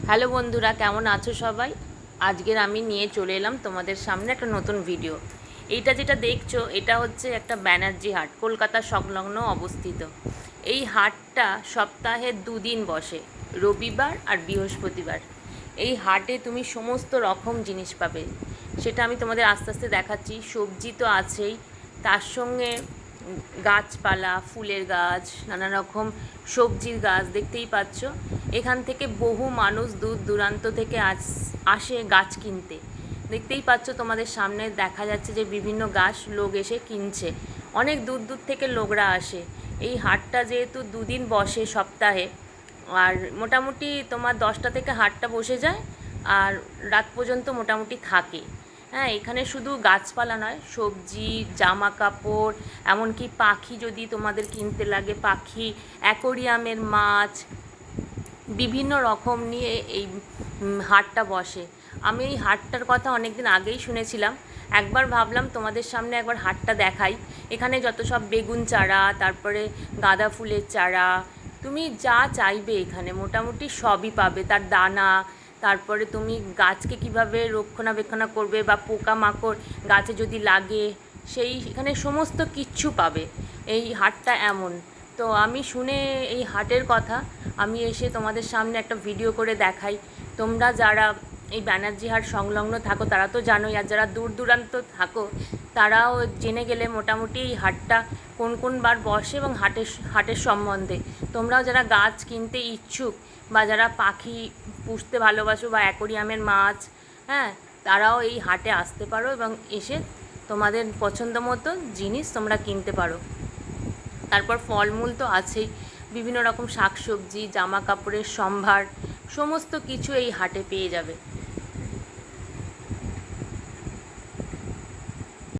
Hello বন্ধুরা, কেমন আছো সবাই? আজকের আমি নিয়ে চলে এলাম তোমাদের সামনে একটা নতুন ভিডিও। এইটা যেটা দেখছো এটা হচ্ছে একটা ব্যানার্জি হাট, কলকাতা সংলগ্ন অবস্থিত। এই হাটটা সপ্তাহে দুদিন বসে, রবিবার আর বৃহস্পতিবার। এই হাটে তুমি সমস্ত রকম জিনিস পাবে, সেটা আমি তোমাদের আস্তে আস্তে দেখাচ্ছি। সবজি তো আছেই, তার সঙ্গে গাছপালা, ফুলের গাছ, নানা রকম সবজির গাছ দেখতেই পাচ্ছ। এখান থেকে বহু মানুষ দূর দূরান্ত থেকে আসে গাছ কিনতে। দেখতেই পাচ্ছ, তোমাদের সামনে দেখা যাচ্ছে যে বিভিন্ন গাছ লোক এসে কিনছে। অনেক দূর দূর থেকে লোকরা আসে। এই হাটটা যেহেতু দুদিন বসে সপ্তাহে, আর মোটামুটি তোমার 10টা থেকে হাটটা বসে যায় আর রাত পর্যন্ত মোটামুটি থাকে। হ্যাঁ, এখানে শুধু গাছপালা নয়, সবজি, জামা কাপড়, এমনকি পাখি যদি তোমাদের কিনতে লাগে, পাখি, অ্যাকোরিয়ামের মাছ, বিভিন্ন রকম নিয়ে এই হাটটা বসে। আমি এই হাটটার কথা অনেক দিন আগেই শুনেছিলাম। একবার ভাবলাম তোমাদের সামনে একবার হাটটা দেখাই। এখানে যত সব বেগুন চারা, তারপরে গাঁদা ফুলের চারা, তুমি যা চাইবে এখানে মোটামুটি সবই পাবে। তার দানা, তারপরে তুমি গাছকে কিভাবে রক্ষণাবেক্ষণ করবে, বা পোকামাকড় গাছে যদি লাগে, সেই এখানে সমস্ত কিচ্ছু পাবে। এই হাটটা এমন। তো আমি শুনে এই হাটের কথা আমি এসে তোমাদের সামনে একটা ভিডিও করে দেখাই। তোমরা যারা এই ব্যানার্জি হাট সংলগ্ন থাকো তারা তো জানোই, আর যারা দূর দূরান্ত থাকো তারাও জেনে গেলে মোটামুটি এই হাটটা কোন কোন বার বসে এবং হাটের সম্বন্ধে। তোমরাও যারা গাছ কিনতে ইচ্ছুক, বা যারা পাখি পুষতে ভালোবাসো, বা অ্যাকোরিয়ামের মাছ, হ্যাঁ, তারাও এই হাটে আসতে পারো এবং এসে তোমাদের পছন্দ মতো জিনিস তোমরা কিনতে পারো। তারপর ফলমূল তো আছেই, বিভিন্ন রকম শাকসবজি, জামা কাপড়ের সম্ভার, সমস্ত কিছু এই হাটে পেয়ে যাবে।